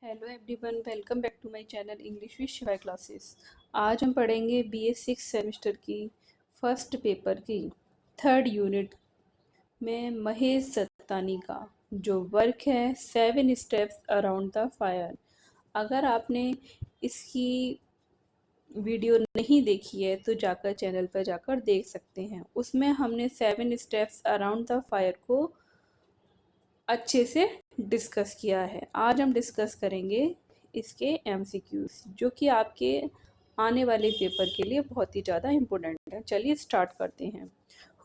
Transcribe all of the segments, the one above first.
Hello everyone, welcome back to my channel English with Shivay classes. आज हम पढ़ेंगे BA 6 semester की फर्स्ट पेपर की थर्ड यूनिट में महेश दत्तानी का जो वर्क है 7 स्टेप्स अराउंड द फायर। अगर आपने इसकी वीडियो नहीं देखी है तो जाकर चैनल पर जाकर देख सकते हैं। उसमें हमने 7 स्टेप्स अराउंड द फायर को अच्छे से डिस्कस किया है। आज हम डिस्कस करेंगे इसके एमसीक्यूज जो कि आपके आने वाले पेपर के लिए बहुत ही ज़्यादा इम्पोर्टेंट है। चलिए स्टार्ट करते हैं।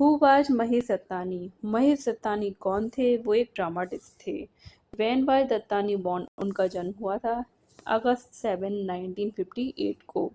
Who was Mahesh Dattani? महेश दत्तानी कौन थे? वो एक ड्रामाटिस्ट थे। When was Dattani born? उनका जन्म हुआ था अगस्त 7, 1958 को।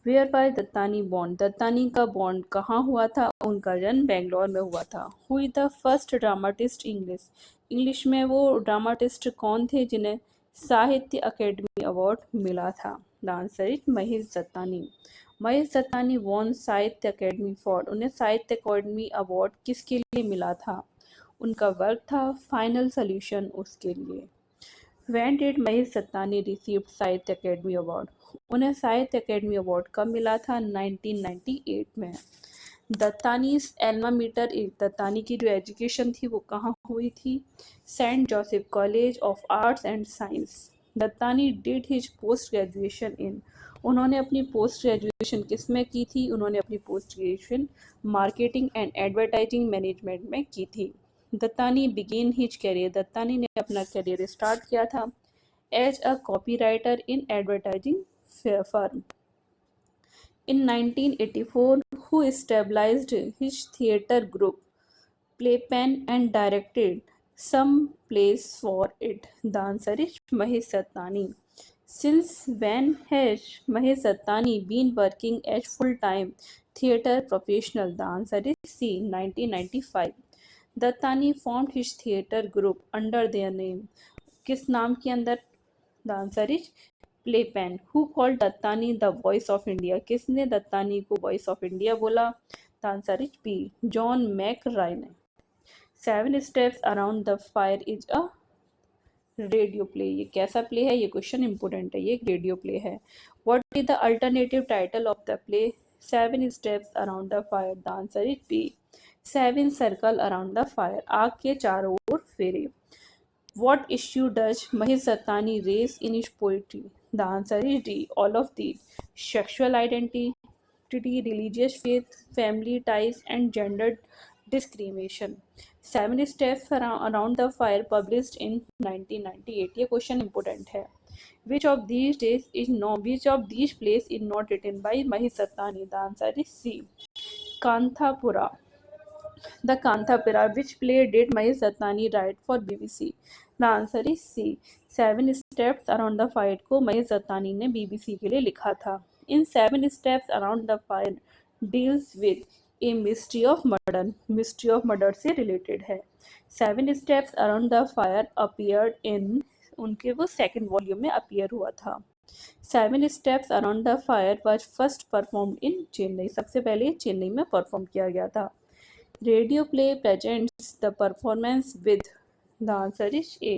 Where by Dattani born? Dattani का बॉर्न कहाँ हुआ था? उनका जन्म बेंगलोर में हुआ था। Who is the first dramatist English? English में वो ड्रामाटिस्ट कौन थे जिन्हें साहित्य अकेडमी अवार्ड मिला था? The answer is Mahesh Dattani. Mahesh Dattani won Sahitya Akademi for? उन्हें साहित्य अकेडमी अवार्ड किसके लिए मिला था? उनका वर्क था फाइनल सॉल्यूशन, उसके लिए। When did Mahesh Dattani received साहित्य अकेडमी अवार्ड? उन्हें साहित्य अकेडमी अवार्ड कब मिला था? 1998 में। दत्तानी एल्मा मीटर, दत्तानी की जो एजुकेशन थी वो कहाँ हुई थी? Saint Joseph College of Arts and Science. Dattani did his post graduation in? उन्होंने अपनी पोस्ट ग्रेजुएशन किस में की थी? उन्होंने अपनी post graduation marketing and advertising management में की थी। Dattani began his career? Dattani ने अपना करियर स्टार्ट किया था as a copywriter in advertising firm. In 1984, who established his theatre group, Playpen, and directed some plays for it? The answer is Mahesh Dаттani. Since when has Mahesh Dаттani been working as full-time theatre professional? The answer is C. 1995. Dattani formed his theatre group under their name. किस नाम के अंदर? The answer is playpen. Who called Dattani the voice of India? किसने दत्तानी को voice of India बोला? The answer is B, John McRae ने। 7 steps around the fire is a radio play. ये कैसा प्ले है? ये क्वेश्चन इंपोर्टेंट है। ये एक रेडियो प्ले है। What is the alternative title of the play? 7 steps around the fire. The answer is B, 7 circle around the fire. आग के चारों ओर फेरे। What issue does Mahesh Dаттani raise in his poetry? The answer is D, all of these: sexual identity, religious faith, family ties, and gender discrimination. 7 Steps Around the Fire, published in 1998. ये question important है। Which of these plays is not written by Mahesh Dаттani? The answer is C, Kanthapura. The Kanthapura. Which play did Mahesh Dаттani write for BBC? The answer is C, 7 Steps Around the Fire को महेश दत्तानी ने BBC के लिए लिखा था। In 7 Steps Around the Fire deals with a mystery of murder. Mystery of murder से related है। 7 Steps Around the Fire appeared in, उनके वो सेकेंड वॉल्यूम में अपीयर हुआ था। 7 Steps Around the Fire was first performed in Chennai. सबसे पहले चेन्नई में परफॉर्म किया गया था। Radio play presents the performance with, the answer is A,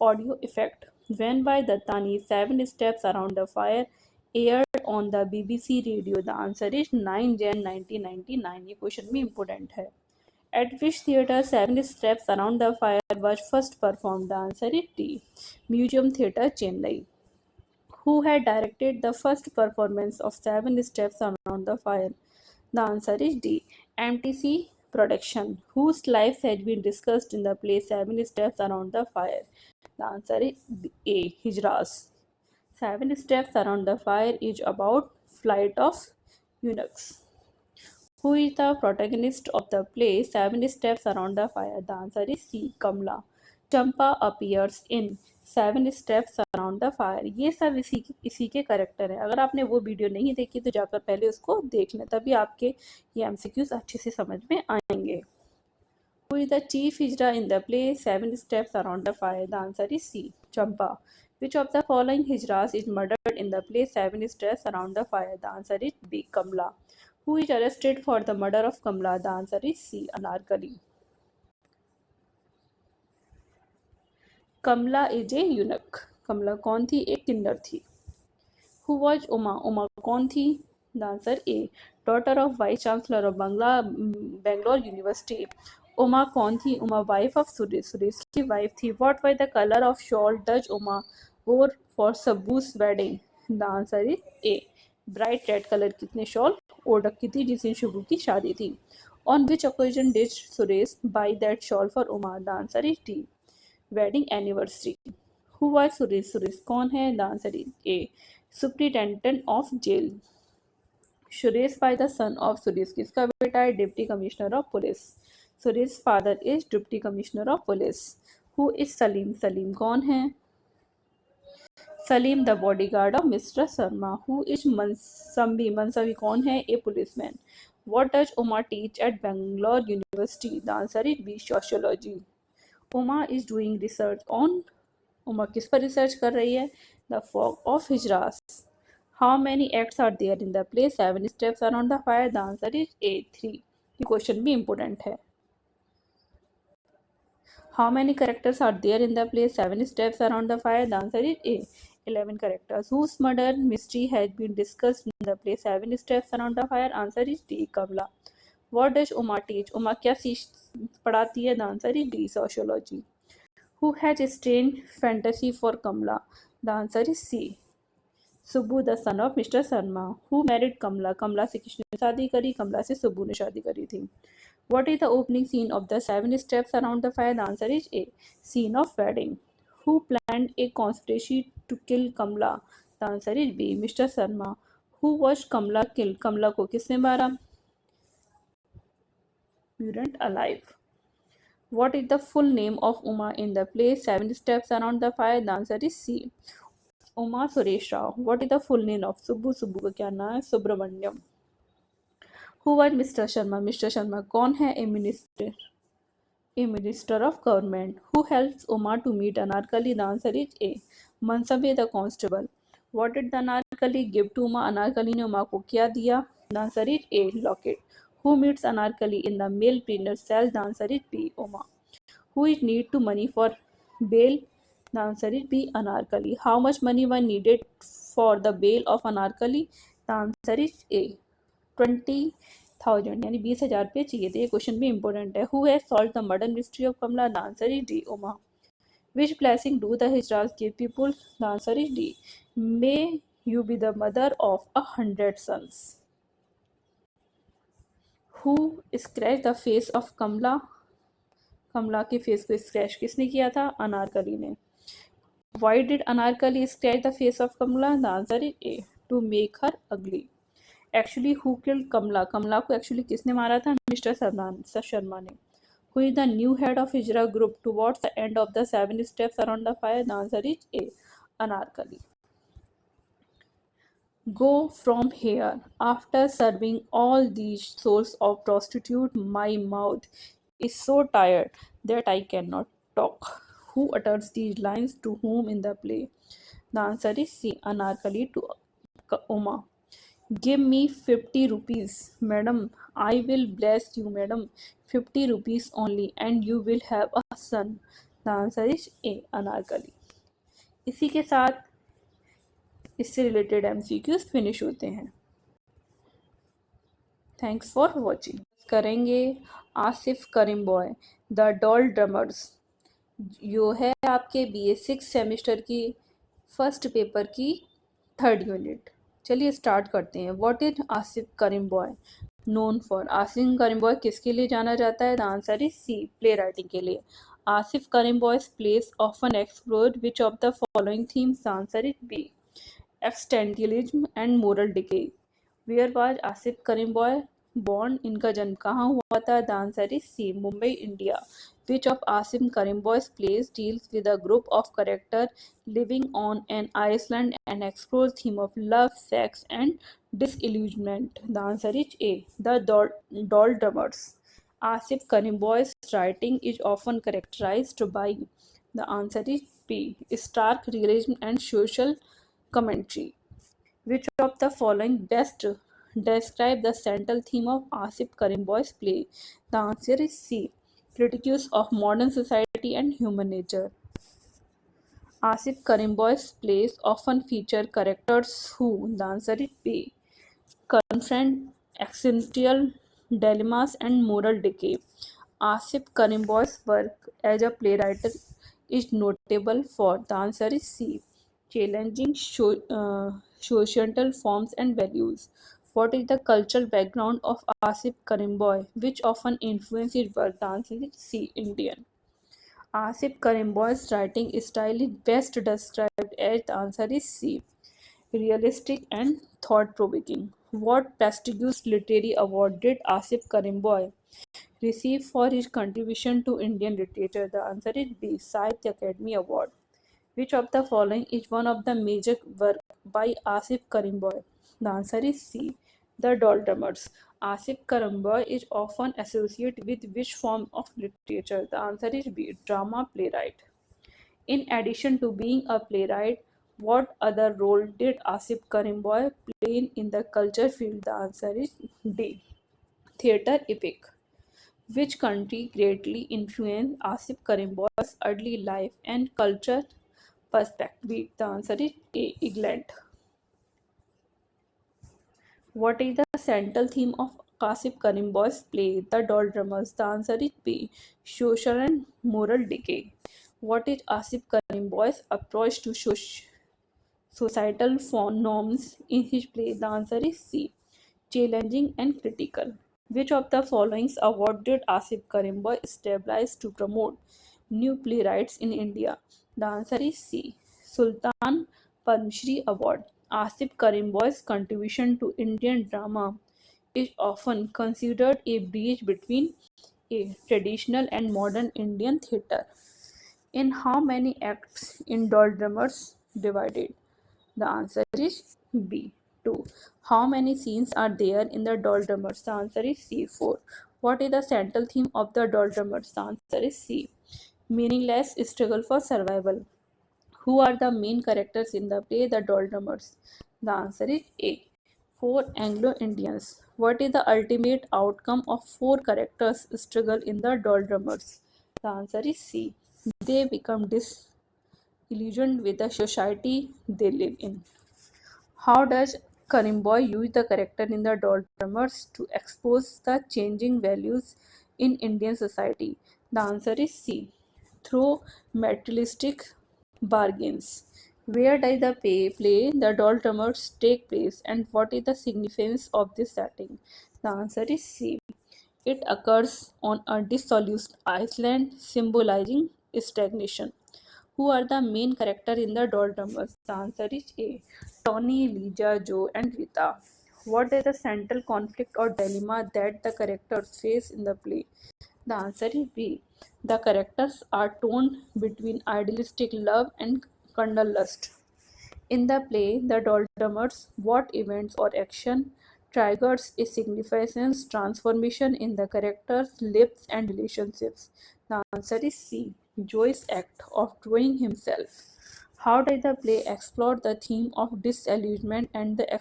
audio effect. When by Dattani, 7 Steps Around the Fire aired on the BBC radio. The answer is 9 Jan 1999. ये question भी important है। At which theatre 7 Steps Around the Fire was first performed? The answer is D, Museum Theatre, Chennai. Who had directed the first performance of 7 Steps Around the Fire? The answer is D, MTC Production. Whose life has been discussed in the play 7 Steps Around the Fire? The answer is A, Hijraz. 7 Steps Around the Fire is about flight of eunuchs. Who is the protagonist of the play 7 Steps Around the Fire? The answer is C, Kamla. Champa appears in 7 Steps Around the Fire. ये सब इसी के character है। अगर आपने वो video नहीं देखी तो जाकर पहले उसको देख लें, तभी आपके ये एमसीक्यूज अच्छे से समझ में आएंगे। Who is the chief hijra in the play 7 Steps Around the Fire? The answer is C, Champa. Which of the following hijras is murdered in the play 7 Steps Around the Fire? The answer is B, Kamla. Who is arrested for the murder of Kamla? The answer is C, Anarkali. Kamla is a eunuch. कमला कौन थी? एक किन्नर थी। Who was Uma? Uma कौन थी? The answer A, daughter of vice chancellor of Bangalore university. Uma कौन थी? Uma wife of Suresh, Suresh की wife थी। What was the colour of shawl that Uma wore for Subbu's wedding? The answer is A, bright red colour की ने shawl ओढ़ रखी थी जिस दिन शुभू की शादी थी। On which occasion did Suresh buy that shawl for Uma? The answer is D, wedding anniversary. Who was Suresh? Suresh कौन है? The answer is A, superintendent of jail. Suresh by the son of Suresh किसका बेटा है? Deputy commissioner of police. Suresh father is deputy commissioner of police. Who is Salim? Salim कौन है? Salim the bodyguard of mister Sharma. Who is मनसबी? मनसबी कौन है? A policeman. What does Uma teach at Bangalore university? The answer is B, sociology. Uma is doing research on, Uma किस पर research कर रही है? The fog of hijras. How many acts are there in the play? 7 steps around the fire. The answer is A, 3। ये question भी important है। How many characters are there in the play? 7 steps around the fire. The answer is A, 11 characters. Whose murder mystery has been discussed in the play 7 steps around the fire? Answer is D, Kamla. What does Uma teach? Uma क्या पढ़ाती है? The answer is D, sociology. Who has a strange fantasy for Kamla? The answer is C, Subbu, the son of Mr. Sharma. Who married Kamla? कमला से किसने शादी करी? कमला से सुब्बू ने शादी करी थी। What is the opening scene of the 7 steps around the fire? The answer is A, scene of wedding. Who planned a conspiracy to kill Kamla? The answer is B, Mr. Sharma. Who was Kamla killed? कमला को किसने मारा? Burnt alive. What is the full name of Uma in the play 7 steps around the fire? The answer is C, Uma Suresh Rao. What is the full name of Subbu? Subbu का क्या नाम है? Subramaniam. Who was Mr. Sharma? Mr. Sharma कौन है? A minister of government. Who helps Uma to meet Anarkali? The answer is A, Mansabe the constable. What did the Anarkali give to Uma? Anarkali ने उमा को क्या दिया? The answer is A, locket. Who meets Anarkali in the male prisoner cell? The answer is B, Uma. Who is need to money for bail? The answer is B, Anarkali. How much money was needed for the bail of Anarkali? The answer is A, 20,000, यानी 20,000 रुपये चाहिए थे। ये question भी important है। Who has solve the murder mystery of Kamala? The answer is D, Uma. Which blessing do the hijras give people? The answer is D, may you be the mother of 100 sons. Who scratch the face of Kamala? Kamala के face को scratch किसने किया था? अनारकली ने। Why did Anarkali scratch the face of Kamala? The answer is A, to make her ugly. Actually, who killed Kamala? कमला को actually किसने मारा था? मिस्टर शर्मा ने। Who is the new head of Hijra group towards the end of the 7 steps around the fire? The answer is A, Anarkali. Go from here. After serving all these souls of prostitute, my mouth is so tired that I cannot talk. Who utters these lines to whom in the play? The answer is C, Anarkali to Uma. Give me 50 rupees, madam. I will bless you, madam. 50 rupees only and you will have a son. The answer is A, Anarkali. इसी के साथ इससे related MCQs finish होते हैं। Thanks for watching. करेंगे आसिफ करीम boy the doll drummers, जो है आपके BA6 सेमेस्टर की फर्स्ट पेपर की 3rd यूनिट। चलिए स्टार्ट करते हैं। What is Asif Currimbhoy known for? Asif Currimbhoy किसके लिए जाना जाता है? The answer is C, play writing के लिए। Asif Currimbhoy plays often explore which of the following themes? The answer is B, existentialism and moral decay. Where was Asif Currimbhoy born? इनका जन्म कहाँ हुआ था? The answer is C, Mumbai, India. Which of Asif Currimbhoy plays deals with a group of characters living on an island and explores theme of love, sex and disillusionment? The answer is A, the Doldrums. Asif Karim Boy's writing is often characterized by? The answer is B, stark realism and social commentary. Which of the following best describe the central theme of Asif Karim Boy's play? The answer is C, critiques of modern society and human nature. Asif Karimboy's plays often feature characters who, the answer is B, confront existential dilemmas and moral decay. Asif Karimboy's work as a playwright is notable for, the answer is C, challenging societal forms and values. What is the cultural background of Asif Karimboy, which often influences his work? The answer is C, Indian. Asif Karimboy's writing style is best described as, the answer is C, realistic and thought-provoking. What prestigious literary award did Asif Karimboy receive for his contribution to Indian literature? The answer is B, Sahitya Academy Award. Which of the following is one of the major work by Asif Karimboy? The answer is C, The Doldrumers. Asif Karimboy is often associated with which form of literature? The answer is B, drama playwright. In addition to being a playwright, what other role did Asif Karimboy play in the culture field? The answer is D, theatre epic. Which country greatly influenced Asif Karimboy's early life and culture perspective? The answer is A, England. What is the central theme of Asif Karimboy's play, The Doldrumers? The answer is B, social and moral decay. What is Asif Karimboy's approach to societal norms in his play? The answer is C, challenging and critical. Which of the following award did Asif Karimboy establish to promote new playwrights in India? The answer is C, Sultan Padma Shri Award. Asif Karimboy's contribution to Indian drama is often considered a bridge between a traditional and modern Indian theatre. In how many acts in Doldrumers divided? The answer is B, 2. How many scenes are there in the Doldrumers? The answer is C, 4. What is the central theme of the Doldrumers? The answer is C, meaningless struggle for survival. Who are the main characters in the play The Doldrumers? The answer is A, 4 Anglo-Indians. What is the ultimate outcome of 4 characters' struggle in The Doldrumers? The answer is C, they become disillusioned with the society they live in. How does Karimboy use the character in The Doldrumers to expose the changing values in Indian society? The answer is C, through materialistic bargains. Where does the play The Doldrumers take place, and what is the significance of this setting? The answer is C. It occurs on a dissolute island, symbolizing stagnation. Who are the main characters in The Doldrumers? The answer is A, Tony, Lija, Joe, and Rita. What is the central conflict or dilemma that the characters face in the play? The answer is B. The characters are torn between idealistic love and carnal lust. In the play The Doldrumers, what events or action triggers a significant transformation in the characters' lives and relationships? The answer is C, Joy's act of drawing himself. How does the play explore the theme of disillusionment and the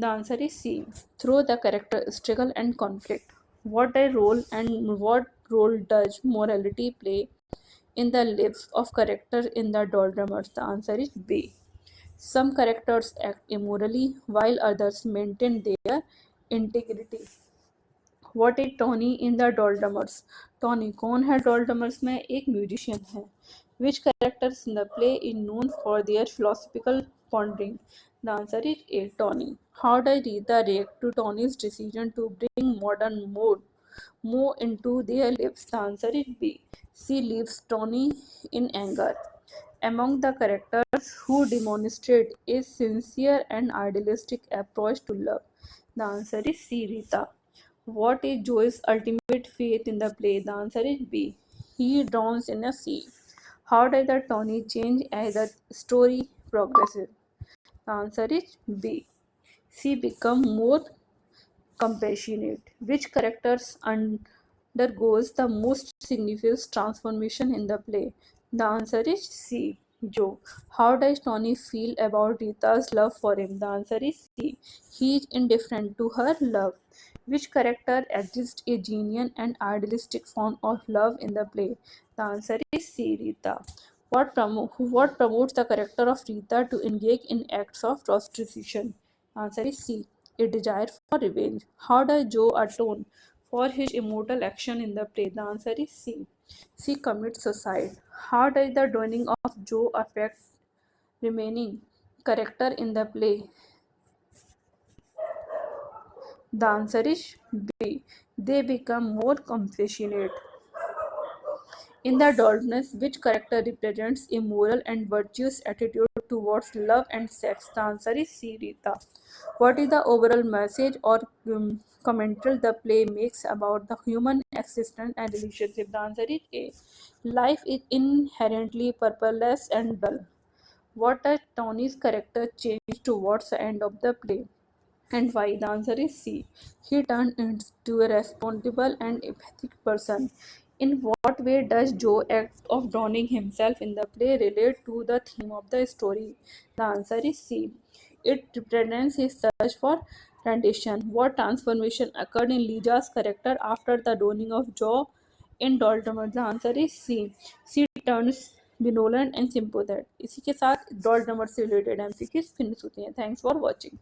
answer is C, through the character struggle and conflict. What role does morality play in the lives of characters in The Doldrumers? The answer is B. Some characters act immorally while others maintain their integrity. What is Tony in the Doldrummers? Tony कौन है डोल्डमर्स में? एक musician है. Which characters in the play is known for their philosophical pondering? The answer is A, Tony. How does Rita react to Tony's decision to bring modern more into their lives? The answer is B. She leaves Tony in anger. Among the characters who demonstrate a sincere and idealistic approach to love, the answer is C, Rita. What is Joe's ultimate faith in the play? The answer is B. He drowns in a sea. How does the Tony change as the story progresses? The answer is B. She becomes more compassionate. Which characters undergoes the most significant transformation in the play? The answer is C, Joe. How does Tony feel about Rita's love for him? The answer is C. He is indifferent to her love. Which character exists a genuine and idealistic form of love in the play? The answer is C, Rita. What promotes the character of Rita to engage in acts of prostitution? Answer is C. A desire for revenge. How does Joe atone for his immortal action in the play? The answer is C. She commits suicide. How does the drowning of Joe affect remaining character in the play? The answer is B. They become more compassionate. In the Darkness, which character represents a moral and virtuous attitude towards love and sex? The answer is C. Rita. What is the overall message or commentary the play makes about the human existence and relationship? The answer is A. Life is inherently purposeless and dull. What does Tony's character change towards the end of the play? And why? The answer is C. He turned into a responsible and empathic person. In what way does Joe act of drowning himself in the play relate to the theme of the story? The answer is C. It represents his search for rendition. What transformation occurred in Lija's character after the drowning of Joe in Doldrummer? The answer is C. She turns benevolent and sympathetic. इसी के साथ डॉल्ड्रमर से related MCQs finish होती हैं. Thanks for watching.